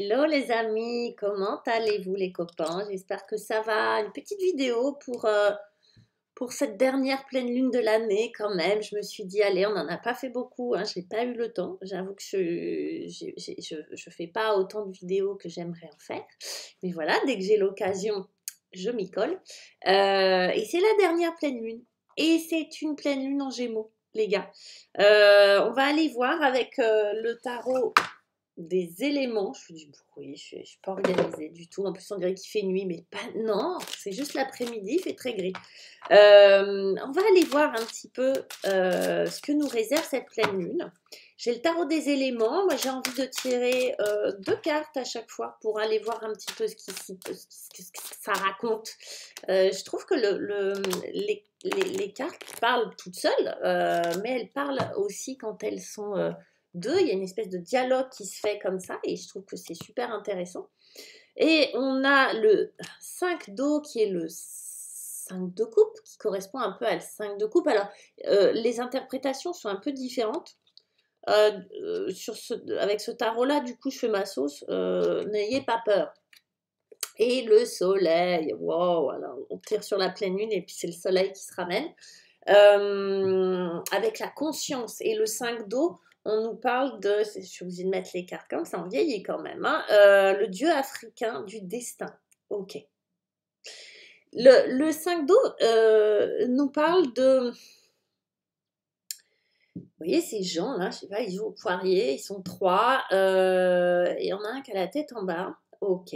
Hello les amis, comment allez-vous les copains? J'espère que ça va. Une petite vidéo pour cette dernière pleine lune de l'année quand même. Je me suis dit, allez, on n'en a pas fait beaucoup, hein, j'ai pas eu le temps. J'avoue que je fais pas autant de vidéos que j'aimerais en faire. Mais voilà, dès que j'ai l'occasion, je m'y colle. Et c'est la dernière pleine lune. Et c'est une pleine lune en Gémeaux, les gars. On va aller voir avec le tarot des éléments. Je fais du bruit, je suis pas organisée du tout. En plus, on dirait qu'il fait nuit, mais pas. Non, c'est juste l'après-midi, il fait très gris. On va aller voir un petit peu ce que nous réserve cette pleine lune. J'ai le tarot des éléments. Moi, j'ai envie de tirer deux cartes à chaque fois pour aller voir un petit peu ce que ça raconte. Je trouve que les cartes parlent toutes seules, mais elles parlent aussi quand elles sont deux. Il y a une espèce de dialogue qui se fait comme ça et je trouve que c'est super intéressant. Et on a le 5 d'eau qui est le 5 de coupe, qui correspond un peu à le 5 de coupe. Alors, les interprétations sont un peu différentes. Avec ce tarot-là, du coup, je fais ma sauce. N'ayez pas peur. Et le soleil, wow, alors on tire sur la pleine lune et puis c'est le soleil qui se ramène. Avec la conscience et le 5 d'eau, on nous parle de, je suis obligée de mettre les cartes comme ça, on vieillit quand même, hein, le dieu africain du destin. Ok. Le 5 d'eau nous parle de... Vous voyez ces gens là, je sais pas, ils jouent au poirier, ils sont trois, et il y en a un qui a la tête en bas. Ok.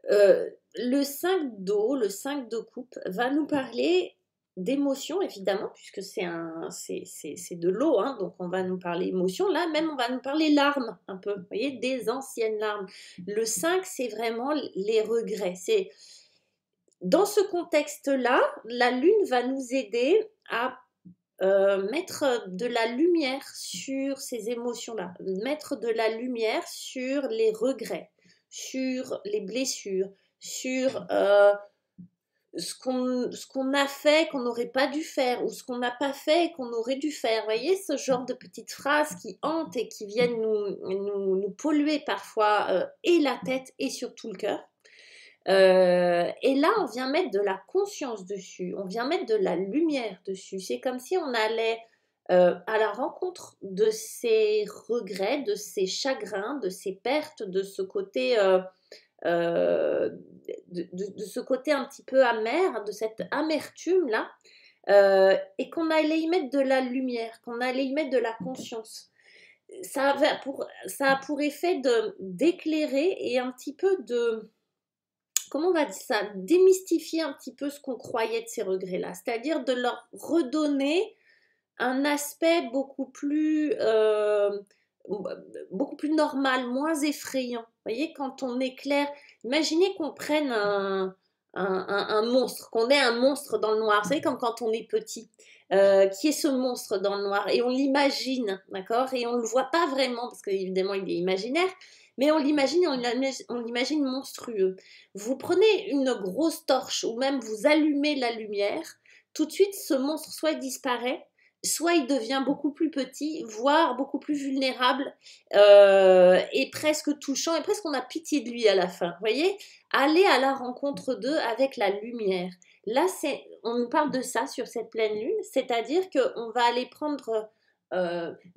Le 5 d'eau, le 5 de coupe, va nous parler d'émotions, évidemment, puisque c'est de l'eau, hein, donc on va nous parler émotions. Là, même, on va nous parler larmes, un peu, vous voyez, des anciennes larmes. Le 5, c'est vraiment les regrets. Dans ce contexte-là, la Lune va nous aider à mettre de la lumière sur ces émotions-là, mettre de la lumière sur les regrets, sur les blessures, sur ce qu'on a fait qu'on n'aurait pas dû faire ou ce qu'on n'a pas fait qu'on aurait dû faire. Vous voyez, ce genre de petites phrases qui hantent et qui viennent nous polluer parfois et la tête et surtout le cœur. Et là, on vient mettre de la conscience dessus, on vient mettre de la lumière dessus. C'est comme si on allait à la rencontre de ces regrets, de ces chagrins, de ces pertes, de ce côté, de ce côté un petit peu amer, de cette amertume-là, et qu'on allait y mettre de la lumière, qu'on allait y mettre de la conscience. Ça a pour effet d'éclairer et un petit peu de comment on va dire ça, démystifier un petit peu ce qu'on croyait de ces regrets-là, c'est-à-dire de leur redonner un aspect beaucoup plus normal, moins effrayant. Vous voyez, quand on éclaire, imaginez qu'on prenne un monstre, qu'on ait un monstre dans le noir, vous savez, comme quand on est petit, qui est ce monstre dans le noir, et on l'imagine, d'accord, et on ne le voit pas vraiment, parce qu'évidemment il est imaginaire, mais on l'imagine et on l'imagine monstrueux. Vous prenez une grosse torche ou même vous allumez la lumière, tout de suite ce monstre soit il disparaît, soit il devient beaucoup plus petit, voire beaucoup plus vulnérable et presque touchant, et presque on a pitié de lui à la fin. Vous voyez, aller à la rencontre d'eux avec la lumière. Là, on nous parle de ça sur cette pleine lune, c'est-à-dire qu'on va aller prendre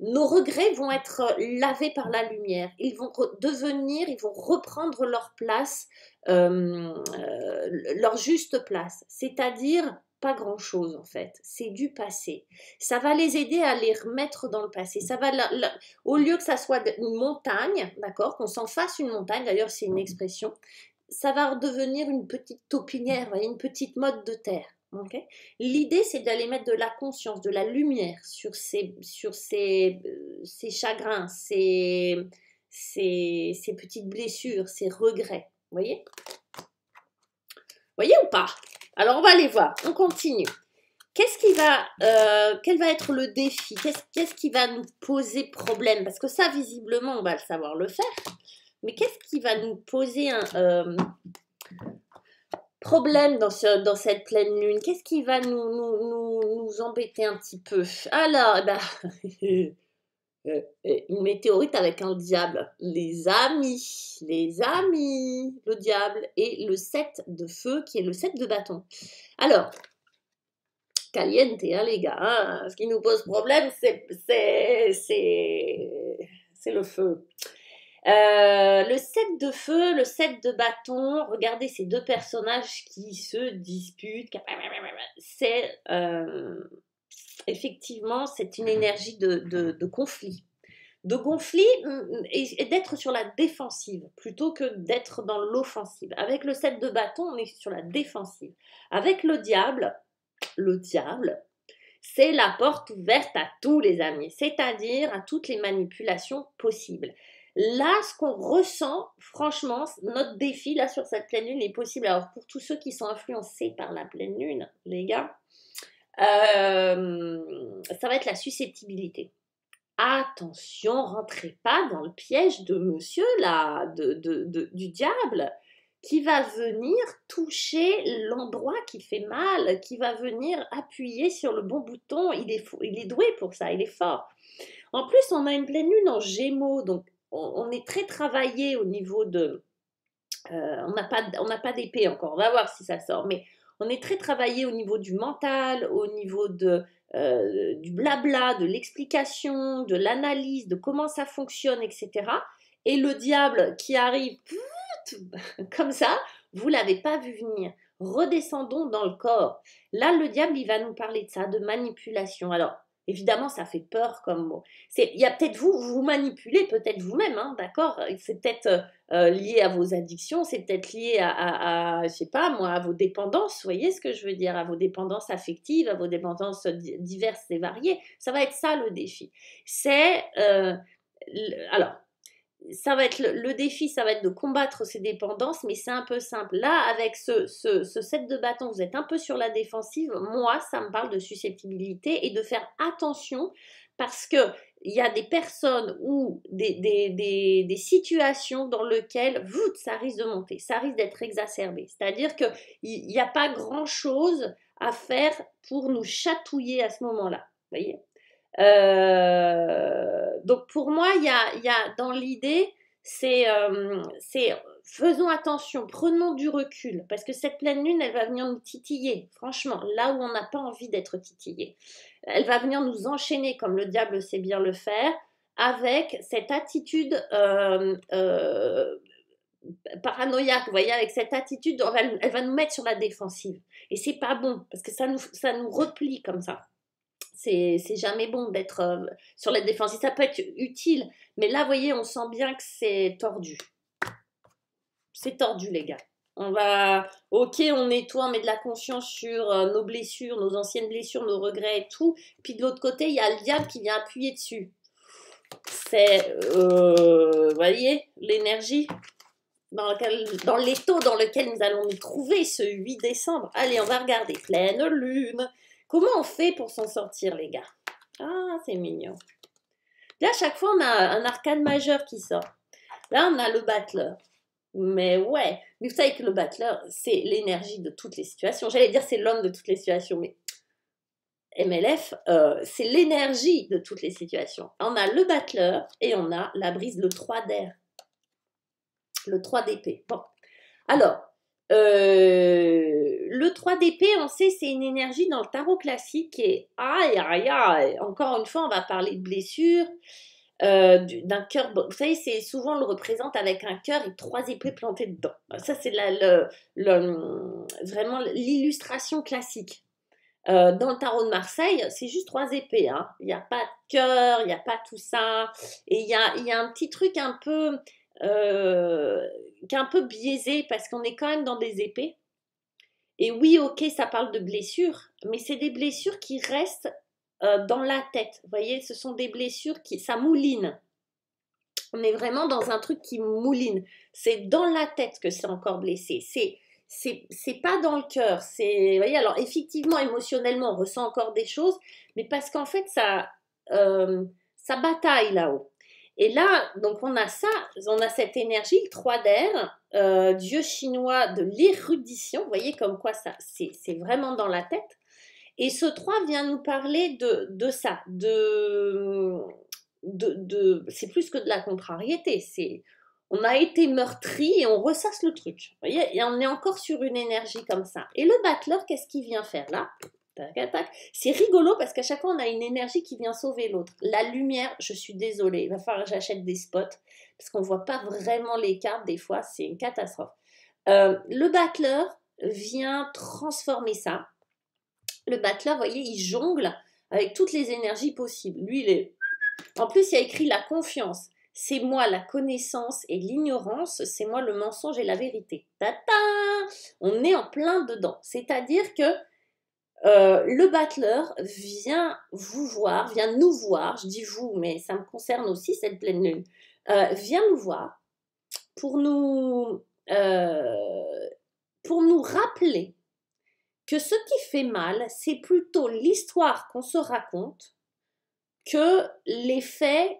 nos regrets vont être lavés par la lumière. Ils vont ils vont reprendre leur place, leur juste place. C'est-à-dire pas grand-chose en fait. C'est du passé. Ça va les aider à les remettre dans le passé. Ça va, au lieu que ça soit une montagne, d'accord, qu'on s'en fasse une montagne. D'ailleurs, c'est une expression. Ça va redevenir une petite taupinière, une petite motte de terre. Okay. L'idée, c'est d'aller mettre de la conscience, de la lumière sur ces chagrins, ces petites blessures, ces regrets. Vous voyez? Vous voyez ou pas? Alors, on va aller voir. On continue. Quel va être le défi? Qu'est-ce qui va nous poser problème? Parce que ça, visiblement, on va le savoir le faire. Mais qu'est-ce qui va nous poser un problème dans cette pleine lune? Qu'est-ce qui va nous embêter un petit peu? Alors, Une météorite avec un diable. Les amis, le diable et le 7 de feu qui est le 7 de bâton. Alors, caliente, hein, les gars. Hein. Ce qui nous pose problème, c'est le feu. Le 7 de feu, le 7 de bâton, regardez ces deux personnages qui se disputent. C'est effectivement, c'est une énergie de conflit. De conflit et d'être sur la défensive plutôt que d'être dans l'offensive. Avec le 7 de bâton, on est sur la défensive. Avec le diable, c'est la porte ouverte à tous les amis, c'est-à-dire à toutes les manipulations possibles. Là, ce qu'on ressent, franchement, notre défi là sur cette pleine lune est possible. Alors pour tous ceux qui sont influencés par la pleine lune, les gars, ça va être la susceptibilité. Attention, rentrez pas dans le piège de monsieur là, du diable, qui va venir toucher l'endroit qui fait mal, qui va venir appuyer sur le bon bouton. Il est doué pour ça, il est fort. En plus, on a une pleine lune en Gémeaux, donc on est très travaillé au niveau de... on n'a pas d'épée encore, on va voir si ça sort, mais on est très travaillé au niveau du mental, au niveau du blabla, de l'explication, de l'analyse, de comment ça fonctionne, etc. Et le diable qui arrive comme ça, vous ne l'avez pas vu venir. Redescendons dans le corps. Là, le diable, il va nous parler de ça, de manipulation. Alors, évidemment, ça fait peur comme mot. Il y a peut-être vous manipulez peut-être vous-même, hein, d'accord. C'est peut-être lié à vos addictions, c'est peut-être lié je sais pas moi, à vos dépendances, vous voyez ce que je veux dire, à vos dépendances affectives, à vos dépendances diverses et variées. Ça va être ça le défi. Alors, ça va être le défi, ça va être de combattre ces dépendances, mais c'est un peu simple. Là, avec ce 7 de bâton, vous êtes un peu sur la défensive. Moi, ça me parle de susceptibilité et de faire attention parce que il y a des personnes ou des situations dans lesquelles ça risque de monter, ça risque d'être exacerbé. C'est-à-dire qu'il n'y a pas grand-chose à faire pour nous chatouiller à ce moment-là. Vous voyez ? Donc pour moi, il y a dans l'idée, c'est faisons attention, prenons du recul, parce que cette pleine lune, elle va venir nous titiller, franchement, là où on n'a pas envie d'être titillé. Elle va venir nous enchaîner, comme le diable sait bien le faire, avec cette attitude paranoïaque, vous voyez, avec cette attitude, elle va nous mettre sur la défensive. Et c'est pas bon, parce que ça nous replie comme ça. C'est jamais bon d'être sur la défensive. Ça peut être utile, mais là, vous voyez, on sent bien que c'est tordu. C'est tordu, les gars. Ok, on nettoie, on met de la conscience sur nos blessures, nos anciennes blessures, nos regrets et tout. Puis de l'autre côté, il y a le diable qui vient appuyer dessus. C'est, vous voyez, l'énergie dans l'étau dans lequel nous allons nous trouver ce 8 décembre. Allez, on va regarder. Pleine lune. Comment on fait pour s'en sortir, les gars? Ah, c'est mignon. Là, à chaque fois, on a un arcane majeur qui sort. Là, on a le battleur. Mais ouais, mais vous savez que le battleur, c'est l'énergie de toutes les situations. J'allais dire c'est l'homme de toutes les situations, mais MLF, c'est l'énergie de toutes les situations. On a le battleur et on a la brise, le 3 d'air. Le 3 d'épée. Bon. Alors, le 3 d'épée, on sait, c'est une énergie dans le tarot classique qui est aïe, aïe, aïe. Encore une fois, on va parler de blessure, d'un cœur. Vous savez, c'est souvent on le représente avec un cœur et 3 épées plantées dedans. Ça, c'est vraiment l'illustration classique. Dans le tarot de Marseille, c'est juste 3 épées. Hein. Il n'y a pas de cœur, il n'y a pas tout ça. Et il y a un petit truc un peu... qui est un peu biaisé parce qu'on est quand même dans des épées. Et oui, ok, ça parle de blessures, mais c'est des blessures qui restent dans la tête. Vous voyez, ce sont des blessures ça mouline. On est vraiment dans un truc qui mouline. C'est dans la tête que c'est encore blessé. C'est pas dans le cœur. Vous voyez, alors effectivement, émotionnellement, on ressent encore des choses, mais parce qu'en fait, ça bataille là-haut. Et là, donc on a cette énergie, le 3 d'air, dieu chinois de l'érudition, vous voyez comme quoi ça, c'est vraiment dans la tête. Et ce 3 vient nous parler de ça, c'est plus que de la contrariété, on a été meurtri et on ressasse le truc. Vous voyez, et on est encore sur une énergie comme ça. Et le battleur, qu'est-ce qu'il vient faire là? Tac, tac, tac. C'est rigolo parce qu'à chaque fois, on a une énergie qui vient sauver l'autre. La lumière, je suis désolée, il va falloir que j'achète des spots parce qu'on ne voit pas vraiment les cartes des fois, c'est une catastrophe. Le battleur vient transformer ça. Le battleur, vous voyez, il jongle avec toutes les énergies possibles. Lui, il est... En plus, il y a écrit la confiance. C'est moi la connaissance et l'ignorance, c'est moi le mensonge et la vérité. Tata, on est en plein dedans. C'est-à-dire que le battleur vient vous voir, vient nous voir, je dis vous, mais ça me concerne aussi cette pleine lune, vient nous voir pour nous rappeler que ce qui fait mal, c'est plutôt l'histoire qu'on se raconte que les faits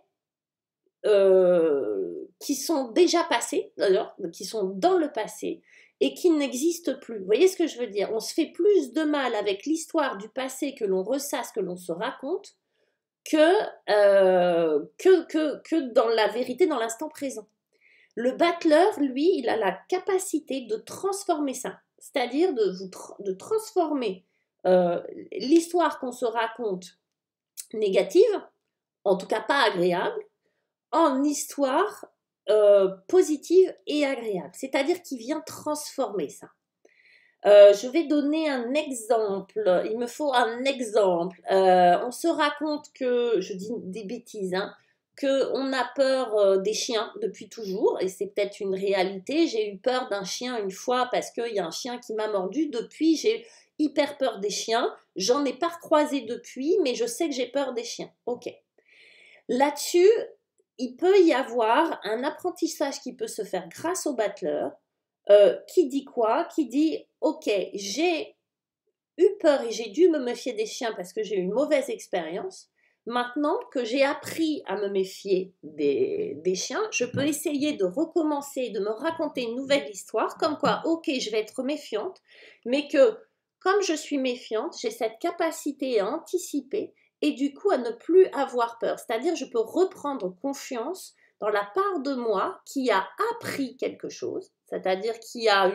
qui sont déjà passés, d'ailleurs, qui sont dans le passé et qui n'existent plus. Vous voyez ce que je veux dire? On se fait plus de mal avec l'histoire du passé que l'on ressasse, que l'on se raconte, que dans la vérité, dans l'instant présent. Le battleur, lui, il a la capacité de transformer ça, c'est-à-dire de transformer l'histoire qu'on se raconte négative, en tout cas pas agréable, en histoire positive et agréable. C'est-à-dire qu'il vient transformer ça. Je vais donner un exemple. Il me faut un exemple. On se raconte que, je dis des bêtises, hein, qu'on a peur des chiens depuis toujours, et c'est peut-être une réalité. J'ai eu peur d'un chien une fois parce qu'il y a un chien qui m'a mordu. Depuis, j'ai hyper peur des chiens. J'en ai pas recroisé depuis, mais je sais que j'ai peur des chiens. Ok. Là-dessus, il peut y avoir un apprentissage qui peut se faire grâce au battleur, qui dit quoi? Qui dit, ok, j'ai eu peur et j'ai dû me méfier des chiens parce que j'ai eu une mauvaise expérience. Maintenant que j'ai appris à me méfier des chiens, je peux essayer de recommencer, de me raconter une nouvelle histoire, comme quoi, ok, je vais être méfiante, mais que comme je suis méfiante, j'ai cette capacité à anticiper et du coup à ne plus avoir peur. C'est-à-dire, je peux reprendre confiance dans la part de moi qui a appris quelque chose, c'est-à-dire qui a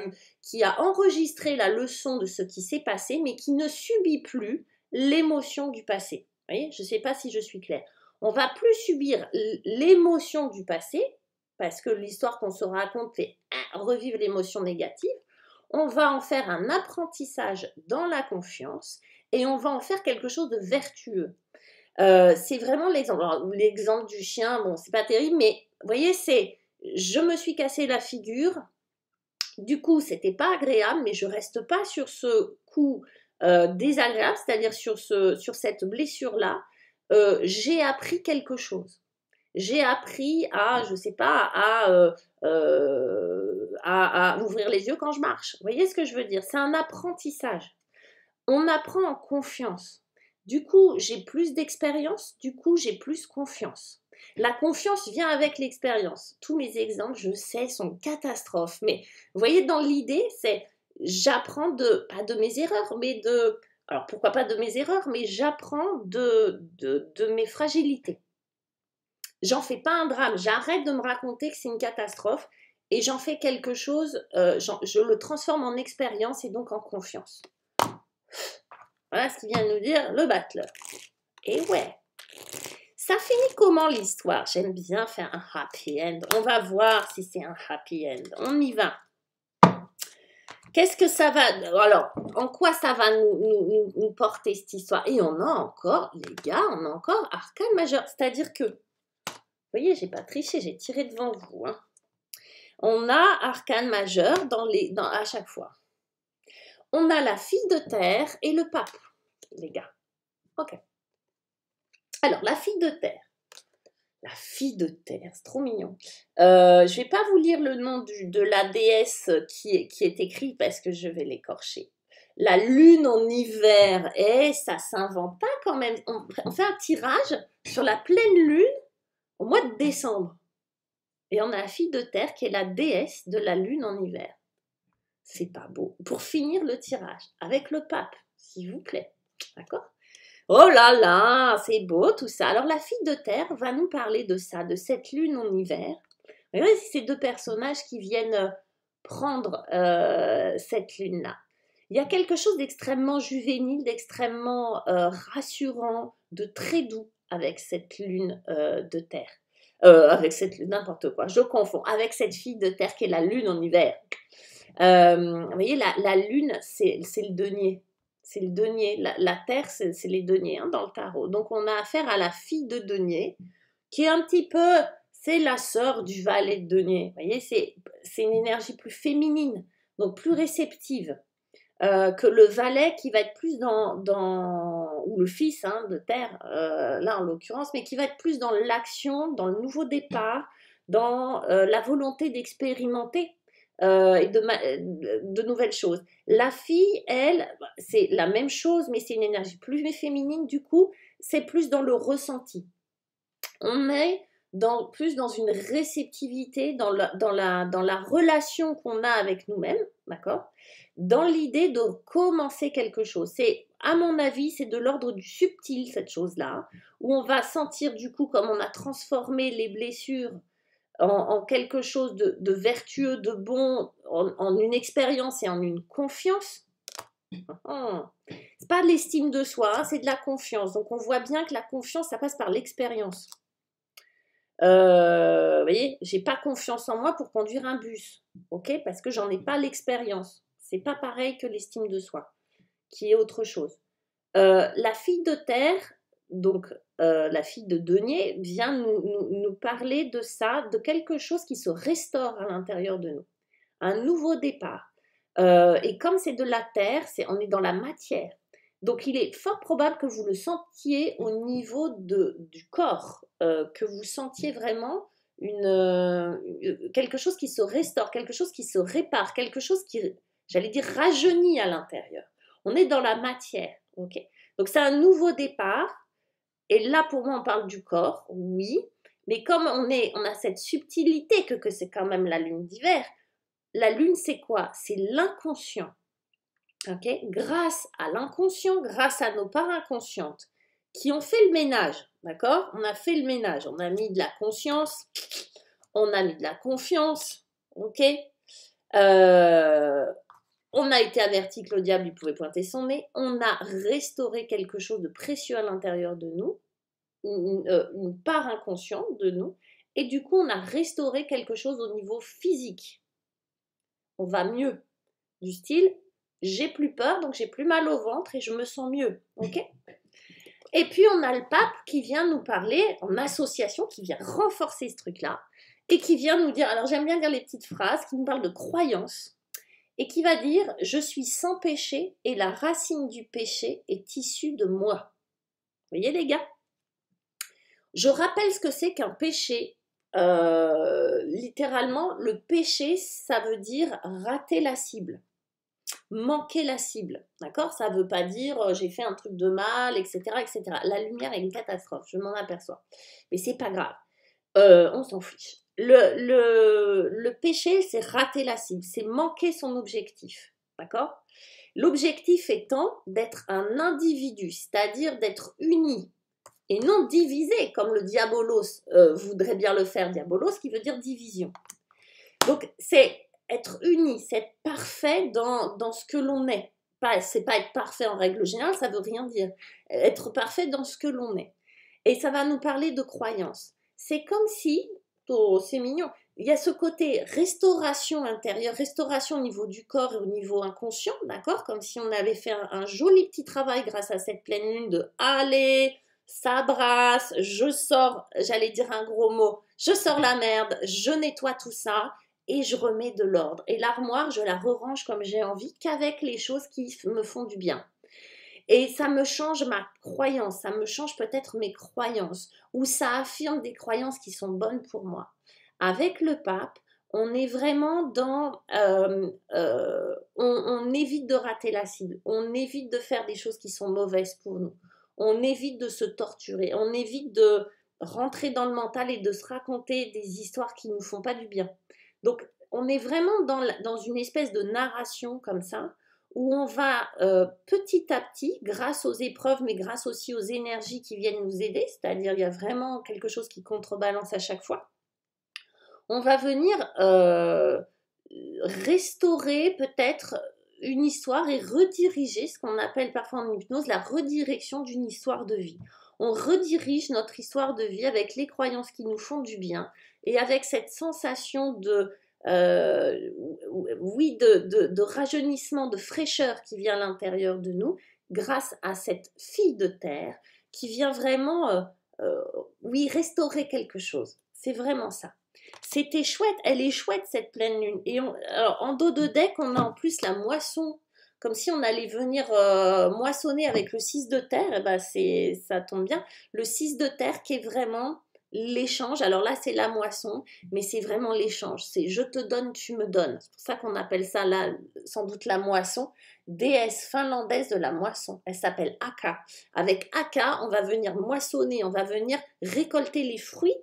enregistré la leçon de ce qui s'est passé, mais qui ne subit plus l'émotion du passé. Vous voyez, je ne sais pas si je suis claire. On va plus subir l'émotion du passé, parce que l'histoire qu'on se raconte fait revivre l'émotion négative. On va en faire un apprentissage dans la confiance et on va en faire quelque chose de vertueux. C'est vraiment l'exemple. Alors, l'exemple du chien, bon, c'est pas terrible, mais vous voyez, c'est je me suis cassé la figure. Du coup, c'était pas agréable, mais je reste pas sur ce coup désagréable, c'est-à-dire sur cette blessure-là. J'ai appris quelque chose. J'ai appris à, je sais pas, à ouvrir les yeux quand je marche. Vous voyez ce que je veux dire? C'est un apprentissage. On apprend en confiance. Du coup, j'ai plus d'expérience, du coup, j'ai plus confiance. La confiance vient avec l'expérience. Tous mes exemples, je sais, sont catastrophes. Mais vous voyez, dans l'idée, c'est j'apprends pas de mes erreurs, mais alors pourquoi pas de mes erreurs, mais j'apprends de mes fragilités. J'en fais pas un drame, j'arrête de me raconter que c'est une catastrophe et j'en fais quelque chose, je le transforme en expérience et donc en confiance. Voilà ce qu'il vient de nous dire le battleur. Et ouais, ça finit comment l'histoire? J'aime bien faire un happy end. On va voir si c'est un happy end. On y va. Qu'est-ce que ça va... Alors, en quoi ça va nous porter cette histoire? Et on a encore, les gars, on a encore arcane majeur. C'est-à-dire que, vous voyez, j'ai pas triché, j'ai tiré devant vous. Hein. On a arcane majeur à chaque fois. On a la fille de terre et le pape, les gars. Ok. Alors, la fille de terre. La fille de terre, c'est trop mignon. Je ne vais pas vous lire le nom de la déesse qui est écrit parce que je vais l'écorcher. La lune en hiver, ça s'invente pas quand même. On fait un tirage sur la pleine lune au mois de décembre. Et on a la fille de terre qui est la déesse de la lune en hiver. C'est pas beau. Pour finir le tirage, avec le pape, s'il vous plaît. D'accord ? Oh là là, c'est beau tout ça. Alors la fille de terre va nous parler de ça, de cette lune en hiver. Vous voyez, ces deux personnages qui viennent prendre cette lune-là. Il y a quelque chose d'extrêmement juvénile, d'extrêmement rassurant, de très doux avec cette lune de terre. Avec cette lune, n'importe quoi, je confonds. Avec cette fille de terre qui est la lune en hiver. Vous voyez, la lune, c'est le denier. C'est le denier. La terre, c'est les deniers hein, dans le tarot. Donc, on a affaire à la fille de denier, qui est un petit peu, c'est la sœur du valet de denier. Vous voyez, c'est une énergie plus féminine, donc plus réceptive que le valet qui va être plus ou le fils hein, de terre, là en l'occurrence, mais qui va être plus dans l'action, dans le nouveau départ, dans la volonté d'expérimenter et de nouvelles choses. La fille, elle, c'est la même chose, mais c'est une énergie plus féminine, du coup, c'est plus dans le ressenti. On est plus dans une réceptivité, dans la relation qu'on a avec nous-mêmes, d'accord? Dans l'idée de commencer quelque chose. C'est, à mon avis, c'est de l'ordre du subtil, cette chose-là, où on va sentir du coup comme on a transformé les blessures en quelque chose de vertueux, de bon, en une expérience et en une confiance. C'est pas de l'estime de soi, hein, c'est de la confiance. Donc on voit bien que la confiance, ça passe par l'expérience. Vous voyez, j'ai pas confiance en moi pour conduire un bus, ok? Parce que j'en ai pas l'expérience. C'est pas pareil que l'estime de soi, qui est autre chose. La fille de terre, donc la fille de denier, vient nous parler de ça, de quelque chose qui se restaure à l'intérieur de nous. Un nouveau départ. Et comme c'est de la terre, on est dans la matière. Donc il est fort probable que vous le sentiez au niveau du corps, que vous sentiez vraiment quelque chose qui se restaure, quelque chose qui se répare, quelque chose qui, j'allais dire, rajeunit à l'intérieur. On est dans la matière, ok? Donc c'est un nouveau départ, et là pour moi on parle du corps, oui, mais comme on a cette subtilité que c'est quand même la lune d'hiver, la lune c'est quoi? C'est l'inconscient. Okay, grâce à l'inconscient, grâce à nos parts inconscientes qui ont fait le ménage, d'accord? On a fait le ménage, on a mis de la conscience, on a mis de la confiance, ok? On a été averti que le diable il pouvait pointer son nez, on a restauré quelque chose de précieux à l'intérieur de nous, une part inconsciente de nous, et du coup on a restauré quelque chose au niveau physique. On va mieux, du style j'ai plus peur, donc j'ai plus mal au ventre et je me sens mieux, ok? Et puis on a le pape qui vient nous parler en association, qui vient renforcer ce truc-là, et qui vient nous dire, alors j'aime bien dire les petites phrases, qui nous parlent de croyance, et qui va dire, je suis sans péché, et la racine du péché est issue de moi. Vous voyez les gars? Je rappelle ce que c'est qu'un péché. Littéralement, le péché, ça veut dire rater la cible. Manquer la cible, d'accord? Ça ne veut pas dire j'ai fait un truc de mal, etc., etc. La lumière est une catastrophe, je m'en aperçois. Mais c'est pas grave, on s'en fiche. Le péché, c'est rater la cible, c'est manquer son objectif, d'accord? L'objectif étant d'être un individu, c'est-à-dire d'être uni et non divisé, comme le diabolos voudrait bien le faire, diabolos qui veut dire division. Donc c'est être uni, c'est être parfait dans ce que l'on est. C'est pas être parfait en règle générale, ça veut rien dire. Être parfait dans ce que l'on est. Et ça va nous parler de croyance. C'est comme si, oh, c'est mignon, il y a ce côté restauration intérieure, restauration au niveau du corps et au niveau inconscient, d'accord? Comme si on avait fait un joli petit travail grâce à cette pleine lune de allez, ça brasse, je sors, j'allais dire un gros mot, je sors la merde, je nettoie tout ça et je remets de l'ordre. Et l'armoire, je la re-range comme j'ai envie, qu'avec les choses qui me font du bien. Et ça me change ma croyance, ça me change peut-être mes croyances, ou ça affirme des croyances qui sont bonnes pour moi. Avec le pape, on est vraiment dans... on évite de rater la cible, on évite de faire des choses qui sont mauvaises pour nous, on évite de se torturer, on évite de rentrer dans le mental et de se raconter des histoires qui ne nous font pas du bien. Donc, on est vraiment dans une espèce de narration comme ça, où on va petit à petit, grâce aux épreuves, mais grâce aussi aux énergies qui viennent nous aider, c'est-à-dire il y a vraiment quelque chose qui contrebalance à chaque fois, on va venir restaurer peut-être une histoire et rediriger ce qu'on appelle parfois en hypnose la redirection d'une histoire de vie. On redirige notre histoire de vie avec les croyances qui nous font du bien et avec cette sensation de rajeunissement, de fraîcheur qui vient à l'intérieur de nous grâce à cette fille de terre qui vient vraiment, restaurer quelque chose. C'est vraiment ça. C'était chouette, elle est chouette cette pleine lune. Et alors, en dos de deck, on a en plus la moisson, comme si on allait venir moissonner avec le 6 de terre. Et ben ça tombe bien. Le 6 de terre qui est vraiment l'échange. Alors là, c'est la moisson, mais c'est vraiment l'échange. C'est je te donne, tu me donnes. C'est pour ça qu'on appelle ça là, sans doute la moisson. Déesse finlandaise de la moisson. Elle s'appelle Aka. Avec Aka, on va venir moissonner, on va venir récolter les fruits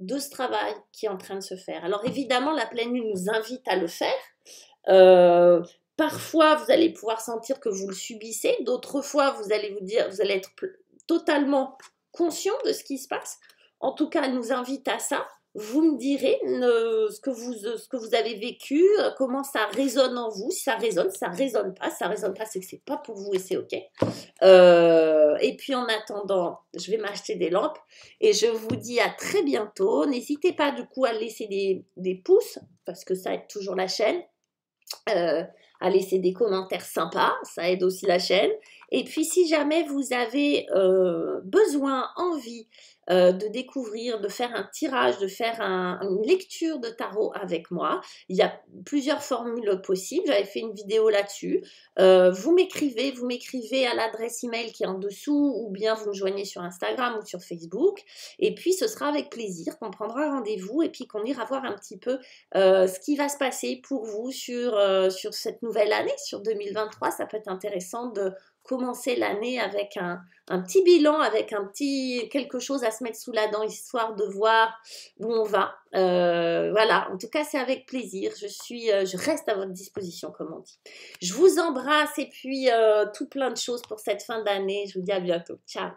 de ce travail qui est en train de se faire. Alors évidemment, la pleine lune nous invite à le faire. Parfois, vous allez pouvoir sentir que vous le subissez. D'autres fois, vous allez être totalement conscient de ce qui se passe. En tout cas, elle nous invite à ça. Vous me direz ce que vous avez vécu, comment ça résonne en vous. Si ça résonne pas. Si ça résonne pas, c'est que c'est pas pour vous et c'est ok. Et puis en attendant, je vais m'acheter des lampes et je vous dis à très bientôt. N'hésitez pas du coup à laisser des pouces parce que ça aide toujours la chaîne. À laisser des commentaires sympas, ça aide aussi la chaîne. Et puis si jamais vous avez besoin, envie de découvrir, de faire un tirage, de faire une lecture de tarot avec moi, il y a plusieurs formules possibles, j'avais fait une vidéo là-dessus. Vous m'écrivez à l'adresse email qui est en dessous ou bien vous me joignez sur Instagram ou sur Facebook et puis ce sera avec plaisir qu'on prendra rendez-vous et puis qu'on ira voir un petit peu ce qui va se passer pour vous sur cette nouvelle année, sur 2023. Ça peut être intéressant de commencer l'année avec un petit bilan, avec quelque chose à se mettre sous la dent, histoire de voir où on va. Voilà, en tout cas, c'est avec plaisir. Je reste à votre disposition, comme on dit. Je vous embrasse et puis tout plein de choses pour cette fin d'année. Je vous dis à bientôt. Ciao.